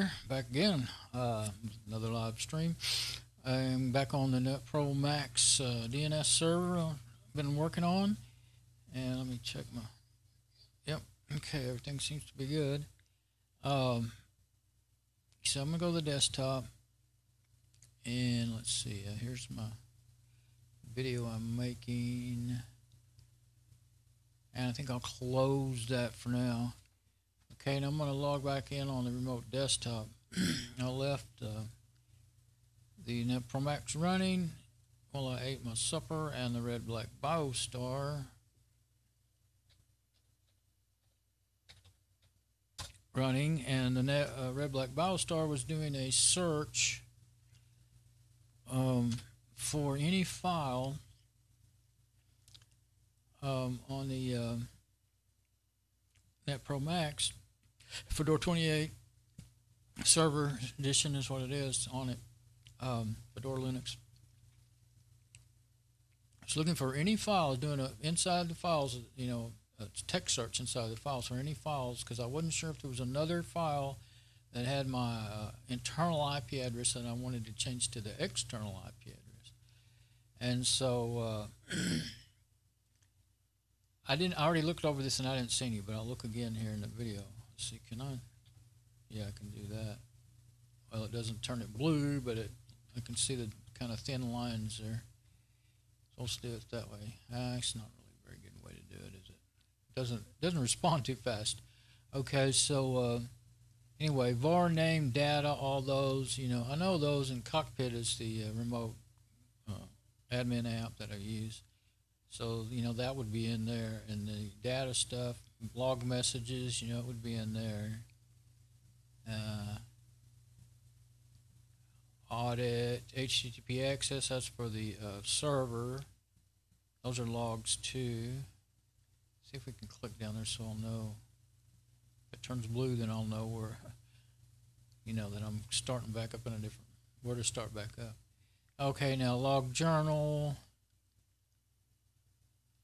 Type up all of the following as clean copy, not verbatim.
here, back again. Another live stream. I'm back on the NetPro Max DNS server I've been working on. And let me check my... Yep, okay, everything seems to be good. So I'm going to go to the desktop. And let's see, here's my video I'm making. And I think I'll close that for now. Okay, now I'm going to log back in on the remote desktop. I left the NetPro Max running while I ate my supper, and the red black BioStar running, and the red black BioStar was doing a search for any file on the NetPro Max. Fedora 28 server edition is what it is on it. Fedora Linux. It's looking for any file, doing a inside the files, you know, a text search inside the files for any files, because I wasn't sure if there was another file that had my internal IP address that I wanted to change to the external IP address. And so I already looked over this and I didn't see any, but I'll look again here in the video. Let's see, can I? Yeah, I can do that. Well, it doesn't turn it blue, but I can see the kind of thin lines there. So let's do it that way. It's not really a very good way to do it, is it? It doesn't respond too fast. Okay, so anyway, var name, data, all those, you know, I know those, and Cockpit is the remote admin app that I use. So, you know, that would be in there, and the data stuff, log messages, you know, it would be in there. Audit, HTTP access, that's for the server. Those are logs too. See if we can click down there so I'll know. If it turns blue, then I'll know where, you know, that I'm starting back up in a different, where to start back up. Okay, now log journal.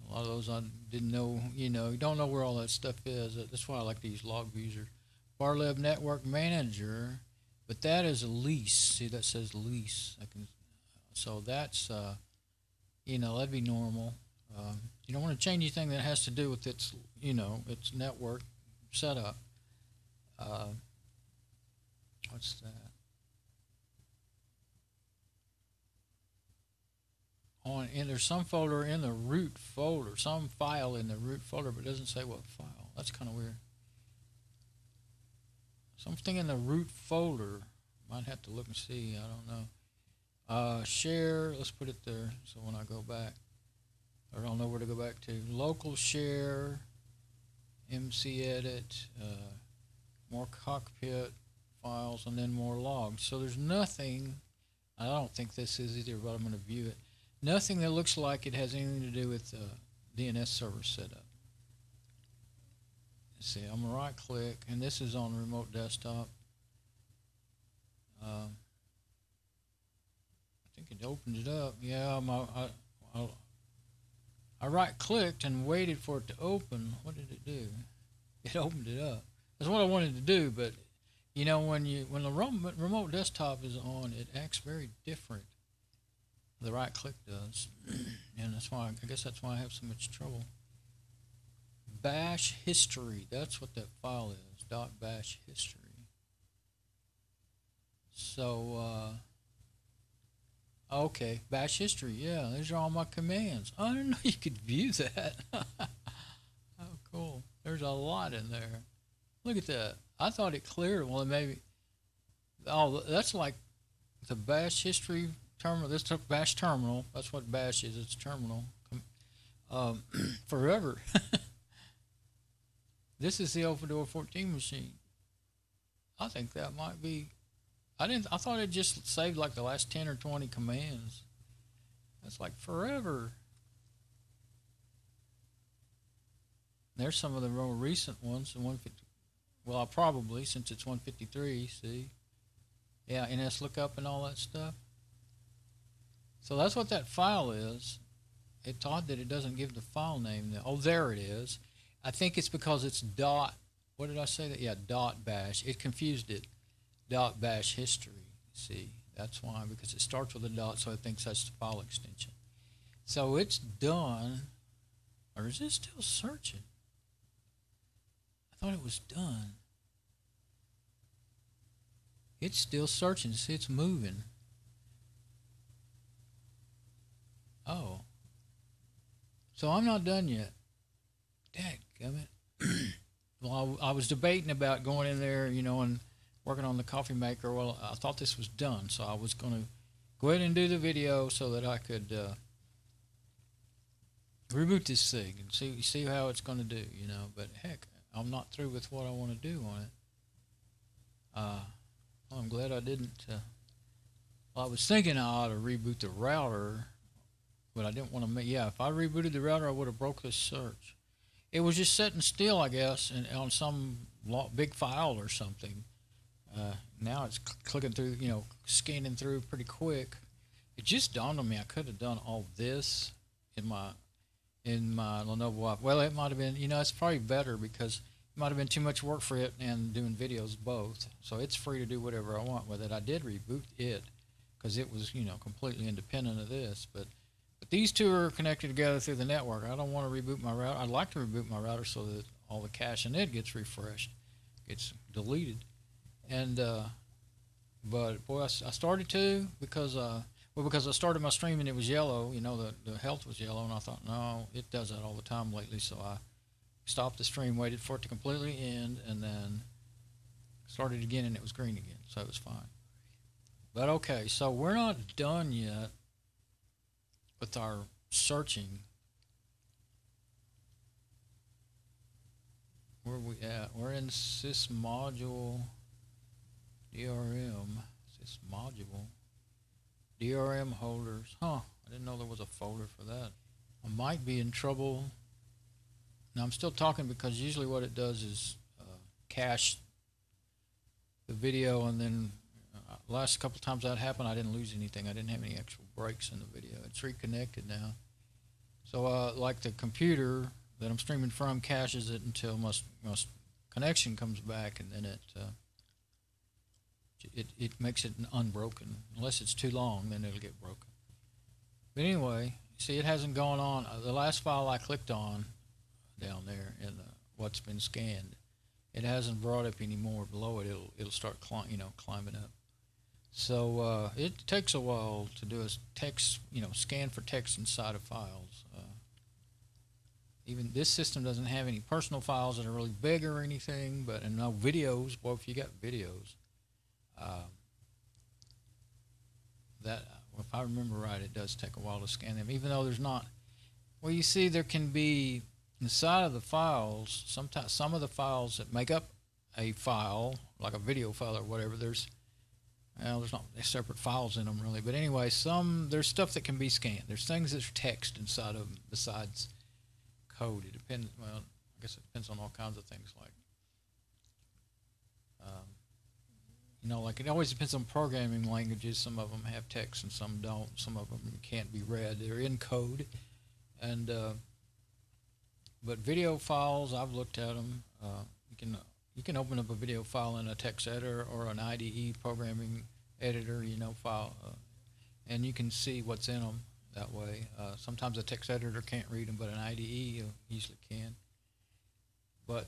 A lot of those I didn't know, you know, you don't know where all that stuff is. That's why I like to use log viewer. Barlib Network Manager, but that is a lease. See, that says lease. So that's, you know, that'd be normal. You don't want to change anything that has to do with its, you know, its network setup. What's that? And there's some folder in the root folder, some file in the root folder, but it doesn't say what file. That's kind of weird. Something in the root folder. Might have to look and see. I don't know. Share. Let's put it there. So when I go back, I don't know where to go back to. Local share, MC edit, more Cockpit files, and then more logs. So there's nothing. I don't think this is either, but I'm going to view it. Nothing that looks like it has anything to do with DNS server setup. Let's see, I'm going to right click, and this is on remote desktop. I think it opened it up. Yeah, I right clicked and waited for it to open. What did it do? It opened it up. That's what I wanted to do, but you know, when the remote desktop is on, it acts very different. The right click does, and that's why I guess that's why I have so much trouble. Bash history, that's what that file is, .bash history. So okay, bash history, yeah, these are all my commands. I didn't know you could view that. Oh, cool. There's a lot in there. Look at that. I thought it cleared. Well, maybe. Oh, that's like the bash history terminal. This bash terminal. That's what bash is. It's terminal. Forever. This is the old Fedora 14 machine. I think that might be. I thought it just saved like the last 10 or 20 commands. That's like forever. There's some of the more recent ones. The 150. Well, I probably, since it's 153. See. Yeah, NS lookup and all that stuff. So that's what that file is. It's odd that it doesn't give the file name. Oh, there it is. I think it's because it's dot. What did I say? That yeah, dot bash. It confused it. .bash history. See, that's why, because it starts with a dot, so it thinks that's the file extension. So it's done, or is it still searching? I thought it was done. It's still searching. See, it's moving. Oh. So I'm not done yet. Dadgummit. Well, I was debating about going in there, you know, and working on the coffee maker. Well, I thought this was done, so I was going to go ahead and do the video so that I could reboot this thing and see how it's going to do, you know. But heck, I'm not through with what I want to do on it. Well, I'm glad I didn't. Well, I was thinking I ought to reboot the router, but I didn't want to make. Yeah, if I rebooted the router, I would have broke this search. It was just sitting still, I guess, and on some big file or something. Now it's clicking through, you know, scanning through pretty quick. It just dawned on me I could have done all this in my Lenovo. Well, it might have been, you know, it's probably better because it might have been too much work for it and doing videos both. So it's free to do whatever I want with it. I did reboot it because it was, you know, completely independent of this. But these two are connected together through the network. I don't want to reboot my router. I'd like to reboot my router so that all the cache in it gets refreshed, gets deleted. And but boy, I started to because I started my stream and it was yellow. You know, the health was yellow, and I thought, no, it does that all the time lately. So I stopped the stream, waited for it to completely end, and then started again, and it was green again. So it was fine. But okay, so we're not done yet with our searching. Where are we at? We're in sys module DRM. Sys module DRM holders. Huh, I didn't know there was a folder for that. I might be in trouble. Now I'm still talking because usually what it does is cache the video, and then last couple times that happened, I didn't lose anything. I didn't have any actual breaks in the video. It's reconnected now. So like the computer that I'm streaming from caches it until my connection comes back, and then it makes it unbroken. Unless it's too long, then it'll get broken. But anyway, see, it hasn't gone on. The last file I clicked on down there in what's been scanned, it hasn't brought up any more. Below it, it'll start climbing up. So it takes a while to do a text, scan for text inside of files. Even this system doesn't have any personal files that are really big or anything, but and no videos. Well, if you got videos, if I remember right, it does take a while to scan them. Even though there's not. Well, you see, there can be inside of the files. Sometimes some of the files that make up a file, like a video file or whatever, there's not separate files in them really. But anyway, there's stuff that can be scanned. There's things that's text inside of them besides code. It depends. Well, I guess it depends on all kinds of things like. Like it always depends on programming languages. Some of them have text and some don't. Some of them can't be read. They're in code. And but video files, I've looked at them. You can open up a video file in a text editor or an IDE programming editor, file, and you can see what's in them that way. Sometimes a text editor can't read them, but an IDE easily can. But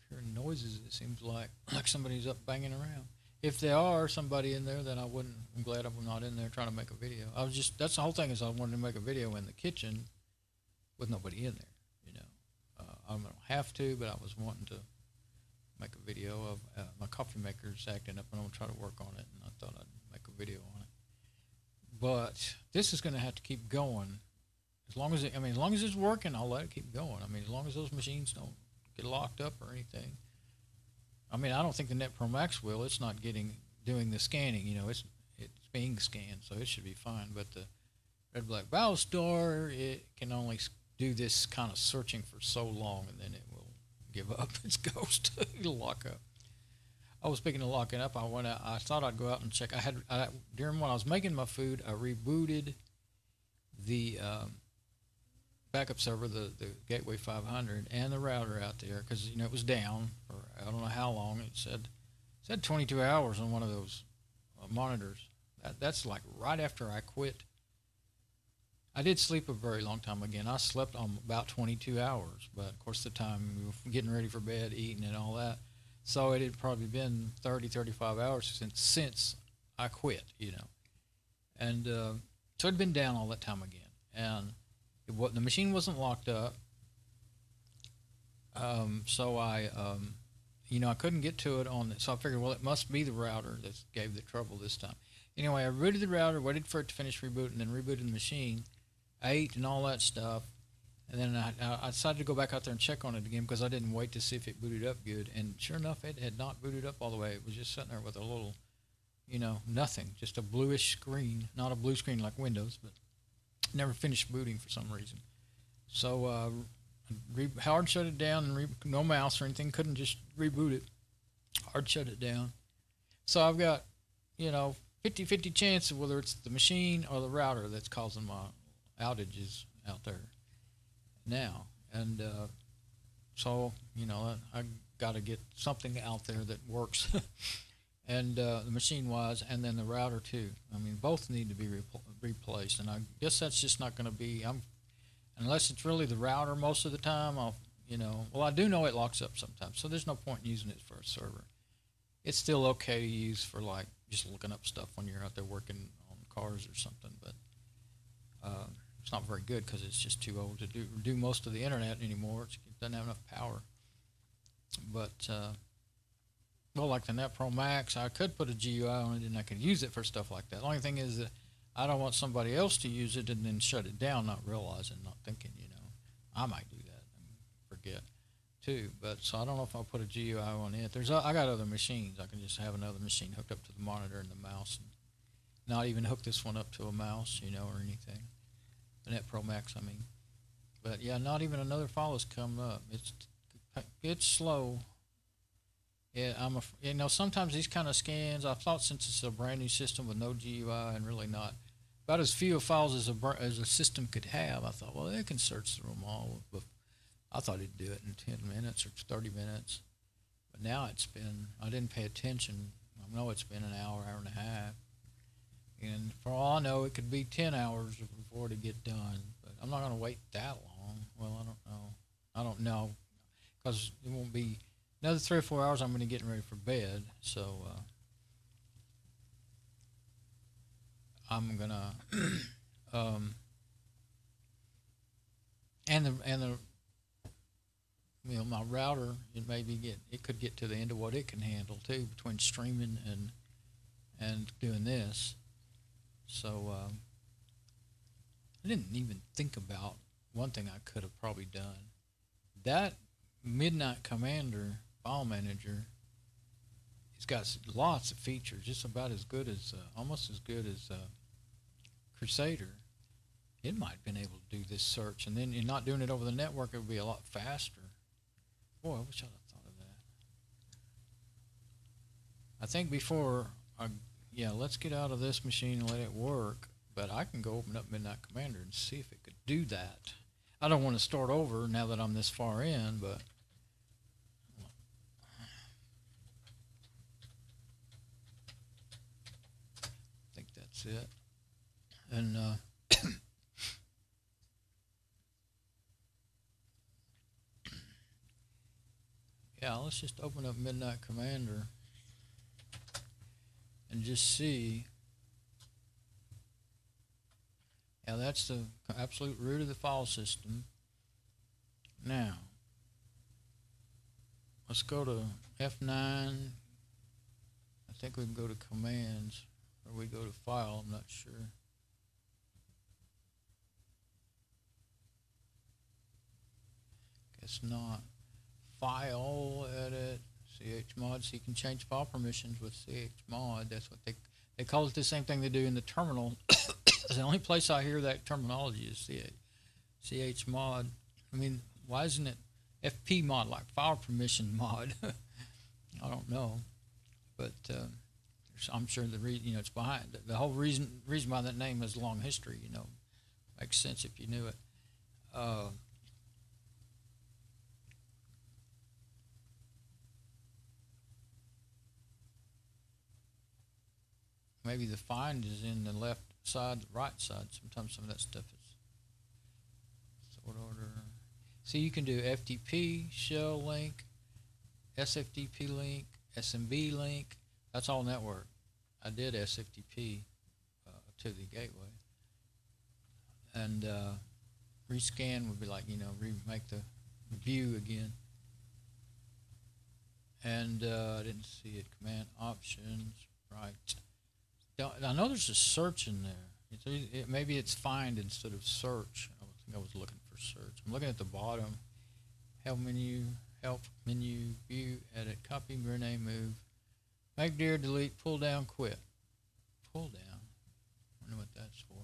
hearing noises, it seems like somebody's up banging around. If there are somebody in there, then I'm glad I'm not in there trying to make a video. That's the whole thing, is I wanted to make a video in the kitchen with nobody in there, I don't have to, but I was wanting to make a video of my coffee maker's acting up, and I'm going to try to work on it, and I thought I'd make a video on it. But this is going to have to keep going. As long as it's working, I'll let it keep going. As long as those machines don't get locked up or anything. I don't think the NetPro Max will. It's not doing the scanning. It's being scanned, so it should be fine. But the Red Black Battlestar, it can only do this kind of searching for so long, and then it will give up its ghost. It'll lock up. Speaking of locking up, I thought I'd go out and check. During when I was making my food, I rebooted the backup server, the Gateway 500, and the router out there because it was down for I don't know how long. It said 22 hours on one of those monitors. That's like right after I quit. I did sleep a very long time again. I slept on about 22 hours, but of course the time we were getting ready for bed, eating, and all that. So it had probably been 30, 35 hours since I quit, and so it'd been down all that time again, and the machine wasn't locked up, so I couldn't get to it so I figured, well, it must be the router that gave the trouble this time. Anyway, I rooted the router, waited for it to finish rebooting, then rebooted the machine, ate and all that stuff, and then I decided to go back out there and check on it again because I didn't wait to see if it booted up good, and sure enough, it had not booted up all the way. It was just sitting there with a little, nothing, just a bluish screen, not a blue screen like Windows, but never finished booting for some reason. So hard shut it down, and no mouse or anything, couldn't just reboot it. Hard shut it down. So I've got 50-50 chance of whether it's the machine or the router that's causing my outages out there now. And so I got to get something out there that works. And the machine-wise, and then the router too. I mean, both need to be replaced, and I guess that's just not going to be. Unless it's really the router most of the time. Well, I do know it locks up sometimes, so there's no point in using it for a server. It's still okay to use for like just looking up stuff when you're out there working on cars or something, but it's not very good because it's just too old to do most of the internet anymore. It doesn't have enough power. But well, like the NetPro Max, I could put a GUI on it and I could use it for stuff like that. The only thing is that I don't want somebody else to use it and then shut it down, not realizing, not thinking, I might do that and forget too. But so I don't know if I'll put a GUI on it. I got other machines. I can just have another machine hooked up to the monitor and the mouse, and not even hook this one up to a mouse, or anything. The NetPro Max, I mean. But yeah, not even another file has come up. It's slow. Yeah, sometimes these kind of scans, I thought since it's a brand new system with no GUI and really not, about as few files as a system could have, I thought, well, they can search through them all. But I thought it'd do it in 10 minutes or 30 minutes. But now I didn't pay attention. I know it's been an hour and a half. And for all I know, it could be 10 hours before to get done. But I'm not going to wait that long. Well, I don't know. Because it won't be another 3 or 4 hours. I'm going to get ready for bed. So I'm going to my router, it could get to the end of what it can handle too, between streaming and doing this. So I didn't even think about one thing I could have probably done. That Midnight Commander file manager, it's got lots of features, just about as good as, almost as good as Krusader. It might have been able to do this search, and then you're not doing it over the network, it would be a lot faster. Boy, I wish I'd have thought of that. I think before, let's get out of this machine and let it work, but I can go open up Midnight Commander and see if it could do that. I don't want to start over now that I'm this far in, but I think that's it. And yeah, let's just open up Midnight Commander and just see. Yeah, that's the absolute root of the file system. Now, let's go to F9. I think we can go to commands, or we go to file, I'm not sure. Guess not. File, edit, chmod, so you can change file permissions with chmod. That's what they call it the same thing they do in the terminal. The only place I hear that terminology is chmod. I mean, why isn't it FP mod, like file permission mod? I don't know, but I'm sure the reason, it's behind the whole reason why that name has a long history. Makes sense if you knew it. maybe the find is in the left side, right side. Sometimes some of that stuff is sort order. See, you can do FTP, shell link, SFTP link, SMB link. That's all network. I did SFTP to the gateway. And rescan would be like, remake the view again. And I didn't see it. Command options, right. I know there's a search in there. Maybe it's find instead of search. I think I was looking for search. I'm looking at the bottom. Help menu, view, edit, copy, rename, move, make, dir, delete, pull down, quit. Pull down. I wonder what that's for.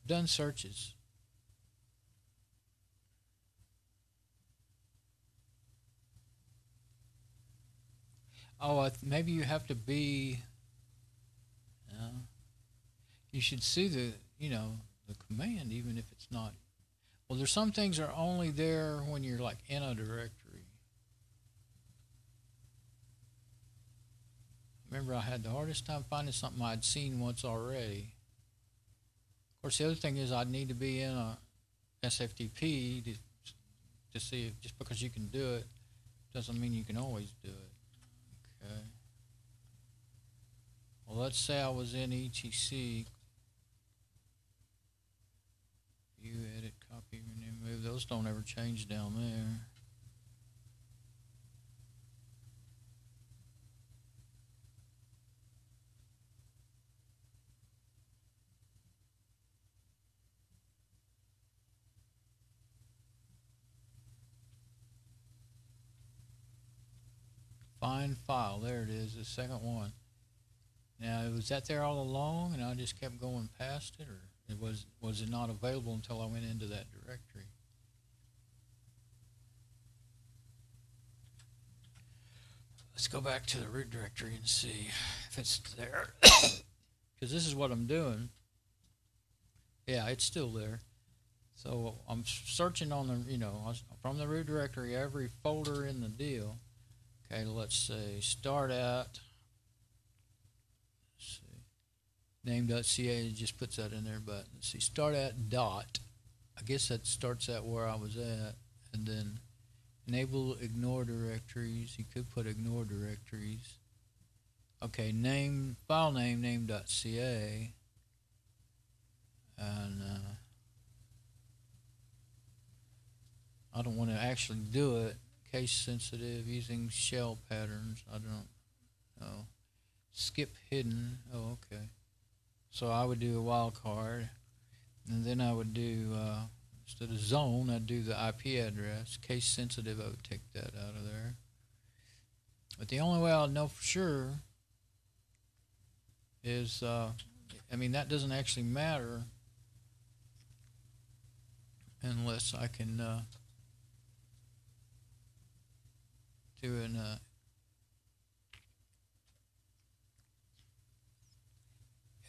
I've done searches. Oh, maybe you have to be. You should see the command, even if it's not. Well, there's some things that are only there when you're like in a directory. Remember, I had the hardest time finding something I'd seen once already. Of course, the other thing is I'd need to be in a SFTP to see it. Just because you can do it doesn't mean you can always do it. Okay. Well, let's say I was in ETC. View, edit, copy, rename, move. Those don't ever change down there. Find file. There it is, the second one. Now, was that there all along and I just kept going past it, or was it not available until I went into that directory? Let's go back to the root directory and see if it's there. Because this is what I'm doing. Yeah, it's still there. So I'm searching on the, from the root directory, every folder in the deal. Okay, let's say start at, let's see, name.ca just puts that in there, but let's see, start at dot. I guess that starts at where I was at, and then enable ignore directories. You could put ignore directories. Okay, name, file name, name.ca, and I don't want to actually do it. Case sensitive, using shell patterns. I don't know. Skip hidden. Oh, okay. So I would do a wildcard, and then I would do instead of zone, I'd do the IP address. Case sensitive, I would take that out of there. But the only way I'll know for sure is, that doesn't actually matter unless I can do an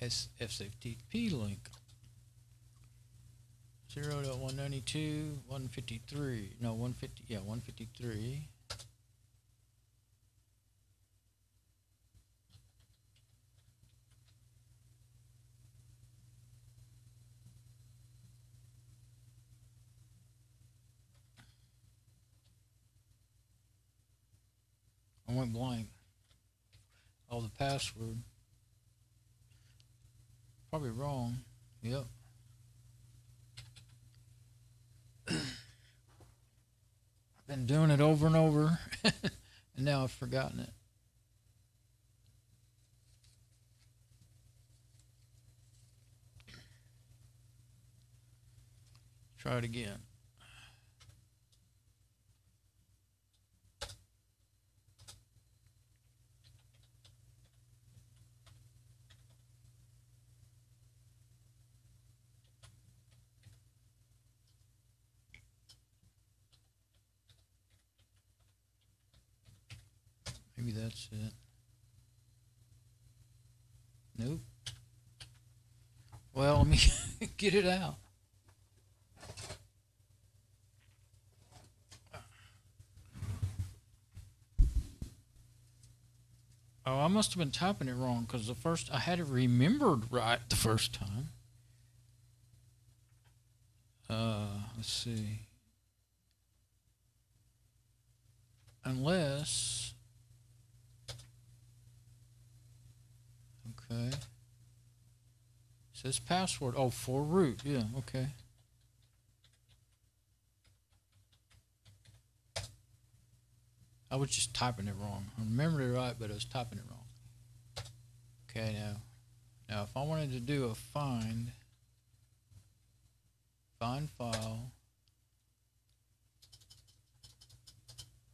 SFTP link. 0.192.153. No, 150. Yeah, 153. I went blank. Oh, the password. Probably wrong. Yep. I've been doing it over and over, and now I've forgotten it. Try it again. Maybe that's it. Nope. Well, let me get it out. Oh, I must have been typing it wrong because I had it remembered right the first time. Let's see. Unless, okay. It says password. Oh, for root. Yeah, okay. I was just typing it wrong. I remembered it right, but I was typing it wrong. Okay, now if I wanted to do a find file,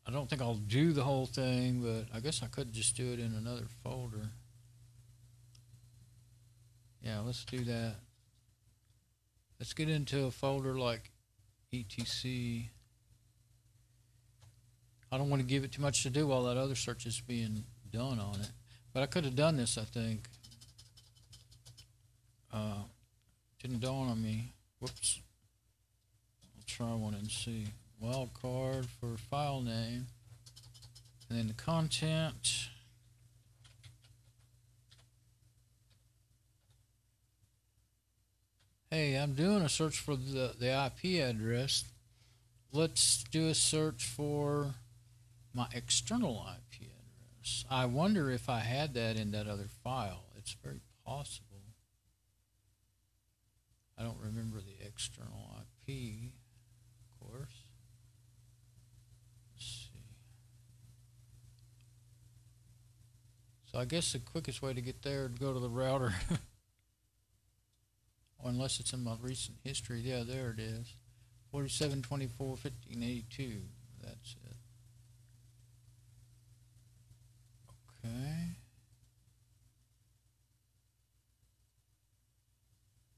I don't think I'll do the whole thing, but I guess I could just do it in another folder. Yeah, let's do that. Let's get into a folder like etc. I don't want to give it too much to do while that other search is being done on it. But I could have done this, I think. Didn't dawn on me. Whoops. I'll try one and see. Wildcard for file name. And then the content. Hey, I'm doing a search for the IP address. Let's do a search for my external IP address. I wonder if I had that in that other file. It's very possible. I don't remember the external IP, of course. Let's see. So I guess the quickest way to get there is to go to the router. Or unless it's in my recent history. Yeah, there it is. 4724.1582. That's it. Okay.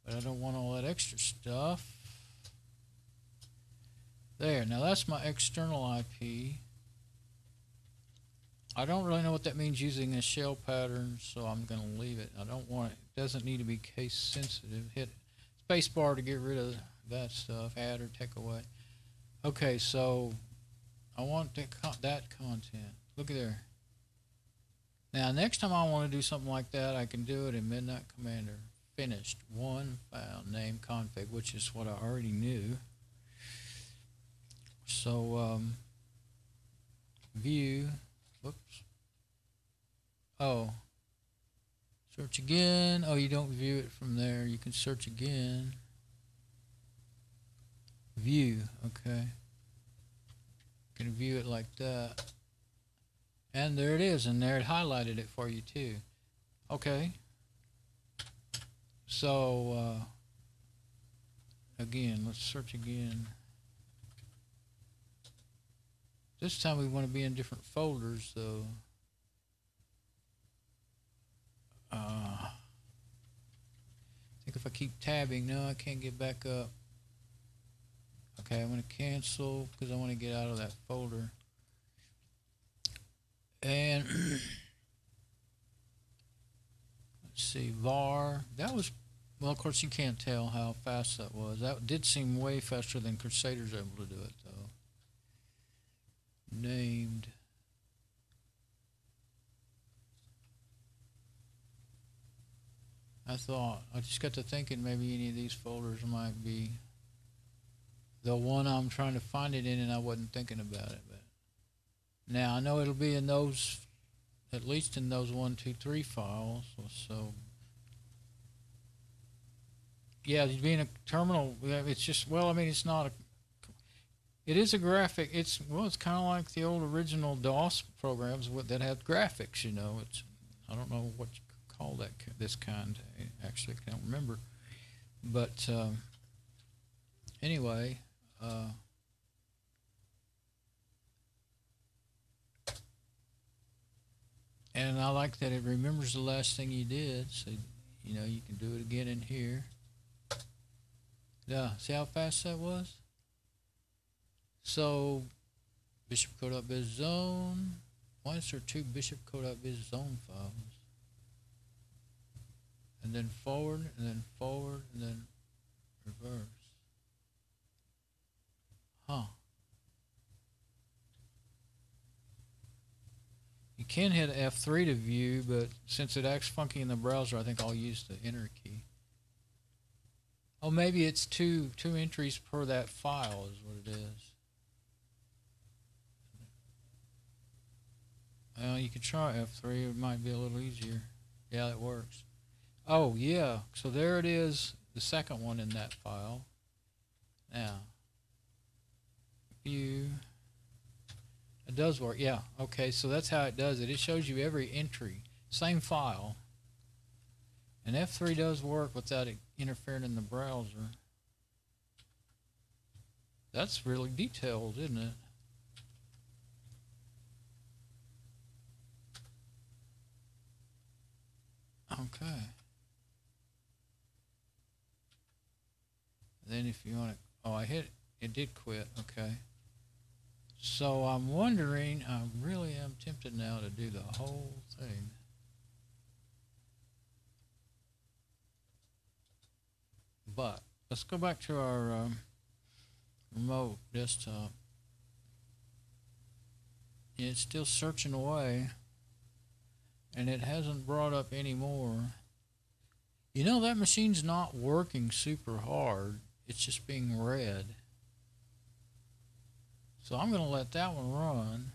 But I don't want all that extra stuff. There. Now that's my external IP. I don't really know what that means using a shell pattern, so I'm going to leave it. I don't want it. It doesn't need to be case sensitive. Hit spacebar to get rid of that stuff. Add or take away. Okay, so I want that content. Look at there. Now, next time I want to do something like that, I can do it in Midnight Commander. Finished. One file name config, which is what I already knew. So, view. Whoops. Oh. Search again. Oh, you don't view it from there. You can search again. View. Okay. You can view it like that. And there it is. And there it highlighted it for you too. Okay. So, again, let's search again. This time we want to be in different folders, though. I think if I keep tabbing, no, I can't get back up. Okay, I'm going to cancel because I want to get out of that folder. And let's see, var. That was, well, of course, you can't tell how fast that was. That did seem way faster than Krusader's able to do it, though. Named. I just got to thinking maybe any of these folders might be the one I'm trying to find it in, and I wasn't thinking about it. But now I know it'll be in those, at least in those 1, 2, 3 files. So yeah, being a terminal, it's just, well, I mean, it's not a. It is a graphic. It's kind of like the old original DOS programs that had graphics. You know, it's, I don't know what you call that, this kind. Actually, I can't remember. But anyway, and I like that it remembers the last thing you did. So you know, you can do it again in here. Yeah, see how fast that was? So, bishopco.biz zone. Why is there 2 bishopco.biz zone files? and then forward, and then forward, and then reverse. Huh. You can hit F3 to view, but since it acts funky in the browser, I think I'll use the enter key. Oh, maybe it's two entries per that file is what it is. Well, you could try F3. It might be a little easier. Yeah, it works. Oh, yeah. So there it is, the second one in that file. Now, view. It does work. Yeah. Okay, so that's how it does it. It shows you every entry. Same file. And F3 does work without it interfering in the browser. That's really detailed, isn't it? Okay. Then if you want to, oh, I hit, it did quit. Okay. So I'm wondering, I really am tempted now to do the whole thing. But let's go back to our remote desktop. It's still searching away, and it hasn't brought up any more. You know, that machine's not working super hard. It's just being read. So I'm going to let that one run.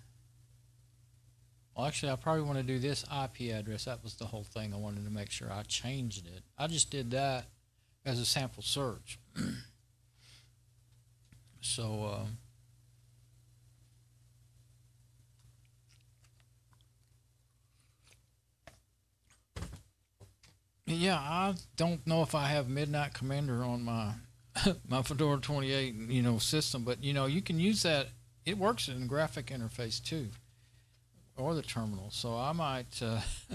Well, actually, I probably want to do this IP address. That was the whole thing. I wanted to make sure I changed it. I just did that as a sample search. So, yeah, I don't know if I have Midnight Commander on my my Fedora 28, you know, system, but you know, you can use that. It works in the graphic interface too, or the terminal. So I might, if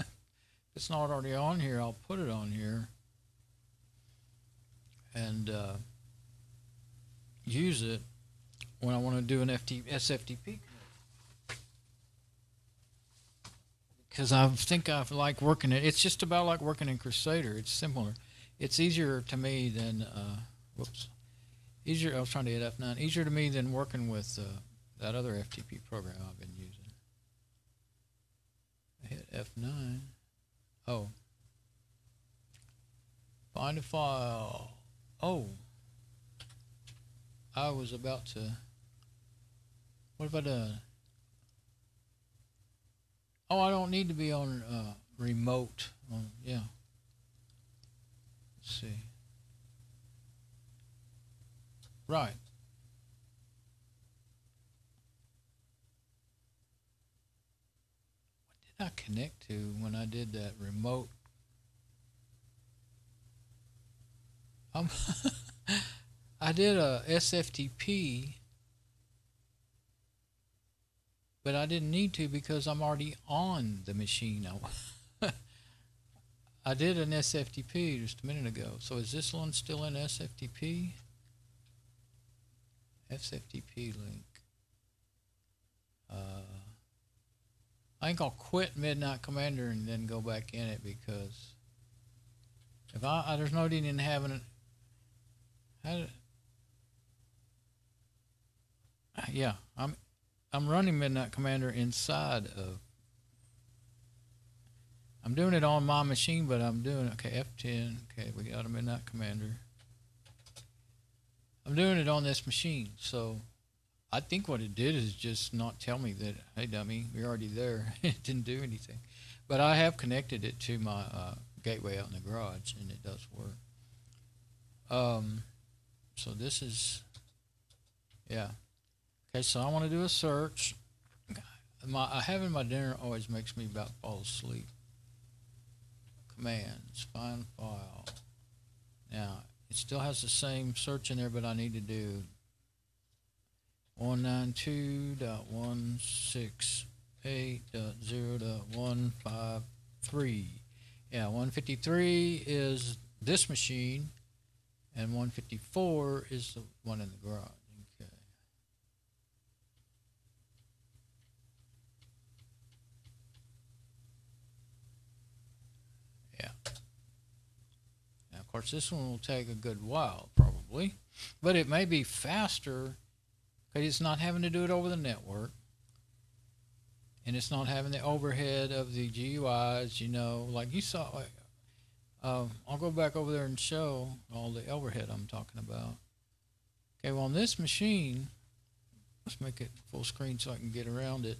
it's not already on here, I'll put it on here and use it when I want to do an SFTP. Because I think I like working it. It's just about like working in Krusader. It's similar. It's easier to me than, whoops, easier. I was trying to hit F9. Easier to me than working with that other FTP program I've been using. I hit F9. Oh. Find a file. Oh. I was about to. What have I done? Oh, I don't need to be on remote. Yeah. Let's see. Right. What did I connect to when I did that remote? I did a SFTP, but I didn't need to because I'm already on the machine. I did an SFTP just a minute ago. So is this one still in SFTP? SFTP link. I think I'll quit Midnight Commander and then go back in it because if there's no need in having it. Yeah, I'm running Midnight Commander inside of. I'm doing it on my machine, but I'm doing okay. F10. Okay, we got a Midnight Commander. I'm doing it on this machine, so I think what it did is just not tell me that, hey, dummy, you're already there. It didn't do anything, but I have connected it to my gateway out in the garage, and it does work. So this is, yeah. Okay, so I want to do a search. Having my dinner always makes me about fall asleep. Commands, find file. Now, it still has the same search in there, but I need to do 192.168.0.153. Yeah, 153 is this machine, and 154 is the one in the garage. Okay. Yeah. starts. This one will take a good while, probably. But it may be faster because it's not having to do it over the network. And it's not having the overhead of the GUIs, you know, like you saw. I'll go back over there and show all the overhead I'm talking about. Okay, well, on this machine, let's make it full screen so I can get around it.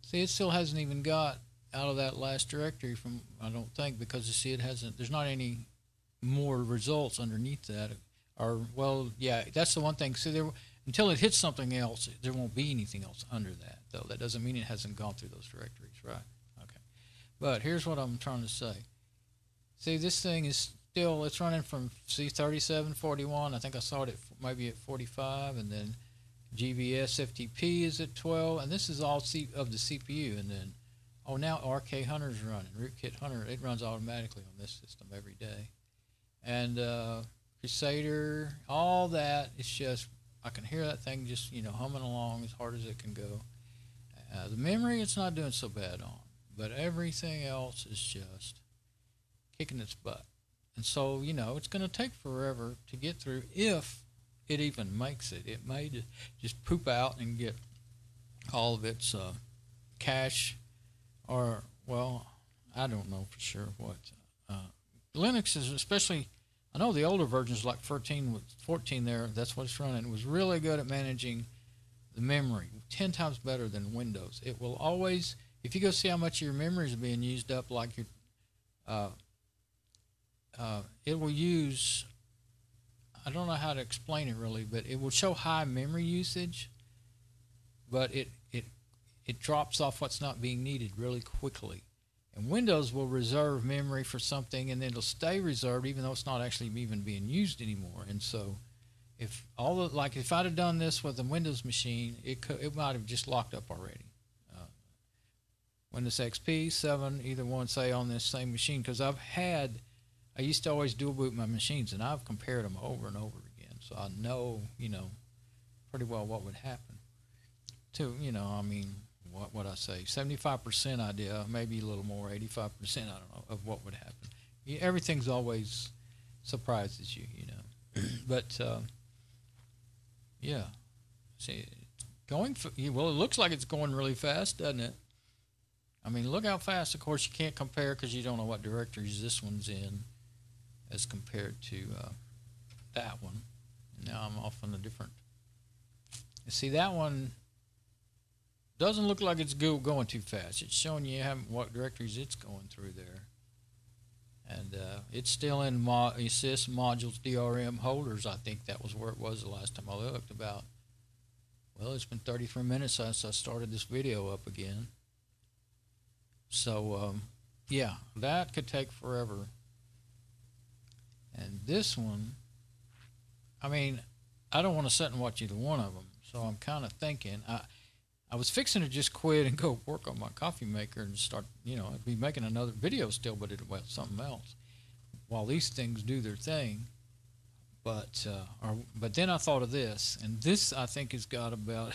See, it still hasn't even got out of that last directory from, I don't think, because you see it hasn't, there's not any more results underneath that. Or, well, yeah, that's the one thing. See, there, until it hits something else, there won't be anything else under that, though. That doesn't mean it hasn't gone through those directories, right? Okay. But here's what I'm trying to say. See, this thing is still, it's running from C3741. I think I saw it at, maybe at 45, and then SFTP is at 12, and this is all of the CPU. And then, oh, now RK Hunter's running, Rootkit Hunter. It runs automatically on this system every day. And Krusader, all that, it's just, I can hear that thing just, you know, humming along as hard as it can go. The memory, it's not doing so bad on, but everything else is just kicking its butt. And so, you know, it's going to take forever to get through if it even makes it. It may just poop out and get all of its cache, or, well, I don't know for sure what. Linux is especially, I know the older versions like 14 there, that's what it's running. It was really good at managing the memory, 10 times better than Windows. It will always, if you go see how much of your memory is being used up, like your, it will use, I don't know how to explain it really, but it will show high memory usage, but it drops off what's not being needed really quickly. And Windows will reserve memory for something, and then it'll stay reserved even though it's not actually even being used anymore. And so, if if I'd have done this with a Windows machine, it might have just locked up already. Windows XP, 7, either one, say on this same machine, because I used to always dual boot my machines, and I've compared them over and over again, so I know, you know, pretty well what would happen. To, you know, I mean, what would I say? 75% idea, maybe a little more, 85%, I don't know, of what would happen. Everything's always surprises you, you know. But, yeah. See, well, it looks like it's going really fast, doesn't it? I mean, look how fast. Of course, you can't compare because you don't know what directories this one's in as compared to that one. Now I'm off on a different. You see, that one doesn't look like it's going too fast. It's showing you what directories it's going through there. And it's still in sys modules DRM holders. I think that was where it was the last time I looked. About, well, it's been 33 minutes since I started this video up again. So, yeah, that could take forever. And this one, I mean, I don't want to sit and watch either one of them. So I'm kind of thinking, I was fixing to just quit and go work on my coffee maker and start, you know, I'd be making another video still, but well, something else while these things do their thing. But then I thought of this, and this I think has got about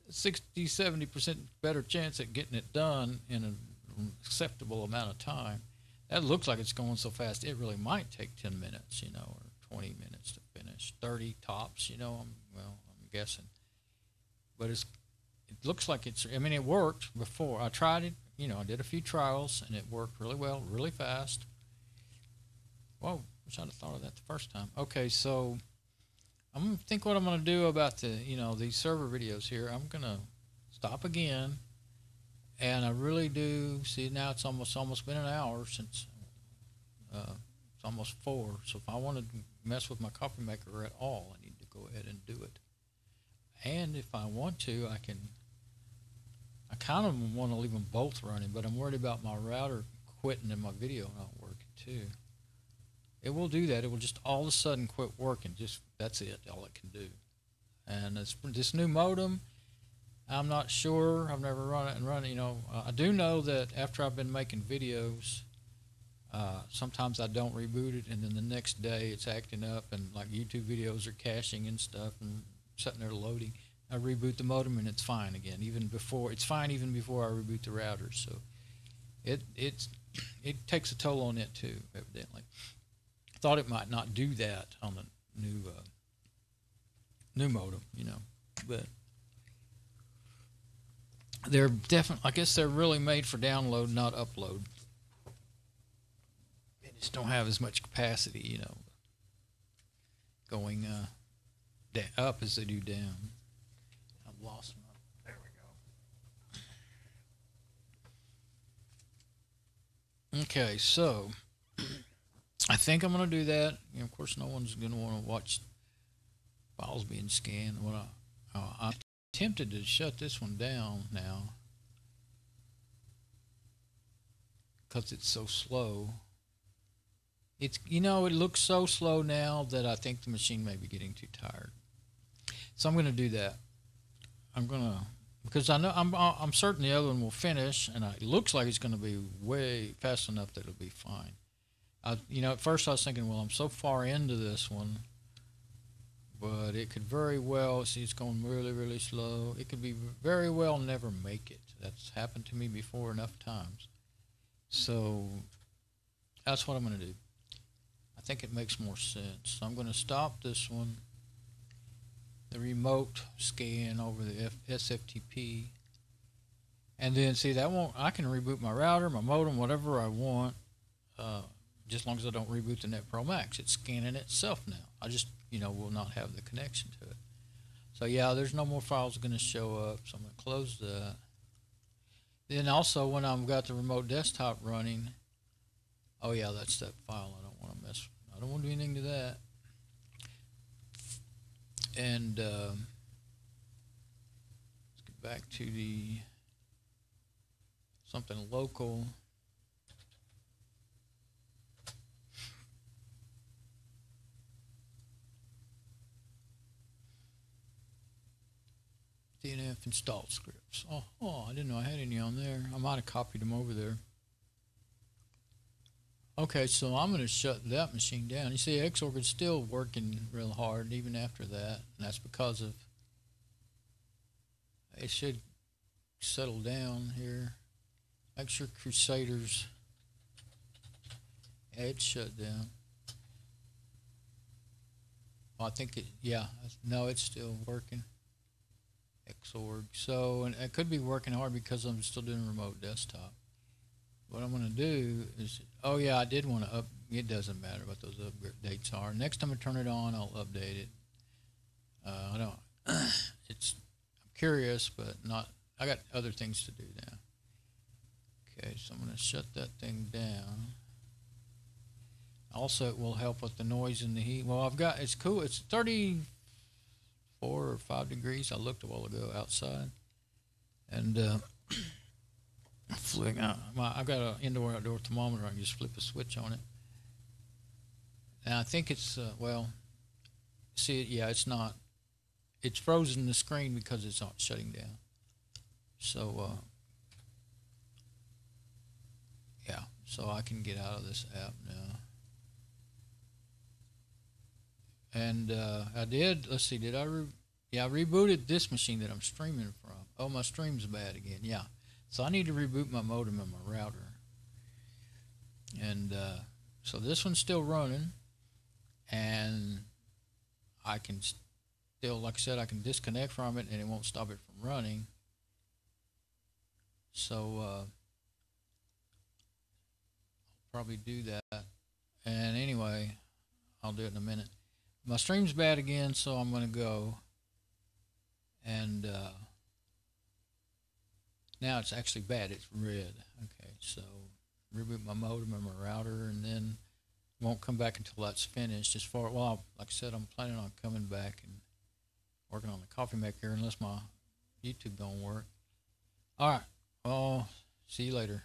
60-70% better chance at getting it done in an acceptable amount of time. That looks like it's going so fast, it really might take 10 minutes, you know, or 20 minutes to finish, 30 tops, you know, I'm guessing. But it looks like I mean, it worked before. I tried it, you know, I did a few trials, and it worked really well, really fast. Whoa, wish I'd have thought of that the first time. Okay, so I'm going to think what I'm going to do about these server videos here. I'm going to stop again, and I really do see now it's almost been an hour since it's almost 4. So if I want to mess with my coffee maker at all, I need to go ahead and do it. And if I want to, I kind of want to leave them both running, but I'm worried about my router quitting and my video not working too. It will do that. It will just all of a sudden quit working. That's it, all it can do. And this new modem, I'm not sure. I've never run it. You know, I do know that after I've been making videos, sometimes I don't reboot it, and then the next day it's acting up, and like YouTube videos are caching and stuff, and sitting there loading. I reboot the modem, and it's fine again. It's fine even before I reboot the router. So it takes a toll on it too, evidently. thought it might not do that on the new modem, you know, but they're definitely, I guess they're really made for download, not upload. They just don't have as much capacity, you know, going up as they do down. I've lost my, there we go. Okay, so I think I'm going to do that. You know, of course, no one's going to want to watch files being scanned. What I'm tempted to shut this one down now because it's so slow. It's, you know, it looks so slow now that I think the machine may be getting too tired. So I'm going to do that. I'm going to, because I know I'm certain the other one will finish, and it looks like it's going to be way fast enough that it'll be fine. You know, at first I was thinking, well, I'm so far into this one, but it could very well, see, it's going really, really slow. It could be very well never make it. That's happened to me before enough times. So that's what I'm going to do. I think it makes more sense. So I'm going to stop this one, the remote scan over the SFTP, and then see that won't, I can reboot my router, my modem, whatever I want, just as long as I don't reboot the NetPro Max. It's scanning itself now. I just, you know, will not have the connection to it. So yeah, there's no more files going to show up, so I'm going to close that. Then also when I've got the remote desktop running, oh yeah, that's that file. I don't want to mess, I don't want to do anything to that. And let's get back to the something local. DNF installed scripts. Oh, I didn't know I had any on there. I might have copied them over there. Okay, so I'm going to shut that machine down. You see, Xorg is still working real hard even after that, and that's because of, it should settle down here. Make sure Crusader's, yeah, it's shut down. Oh, I think it, yeah, no, it's still working. Xorg. So, and it could be working hard because I'm still doing remote desktop. What I'm going to do is, oh yeah, I did want to up, it doesn't matter what those updates are. Next time I turn it on, I'll update it. I don't, it's, I'm curious, but not, I got other things to do now. Okay, so I'm going to shut that thing down. Also, it will help with the noise and the heat. Well, I've got, it's cool, it's 34 or 5 degrees. I looked a while ago outside, and I've got an indoor-outdoor thermometer. I can just flip a switch on it, and I think it's well. See, yeah, it's not. It's frozen the screen because it's not shutting down. So yeah, so I can get out of this app now. And I did, let's see, did I, yeah, I rebooted this machine that I'm streaming from. Oh, my stream's bad again, yeah. So I need to reboot my modem and my router. And so this one's still running, and I can still, like I said, I can disconnect from it and it won't stop it from running. So I'll probably do that. And anyway, I'll do it in a minute. My stream's bad again, so I'm going to go, and now it's actually bad. It's red. Okay, so reboot my modem and my router, and then won't come back until that's finished. As far, well, like I said, I'm planning on coming back and working on the coffee maker unless my YouTube don't work. All right, well, see you later.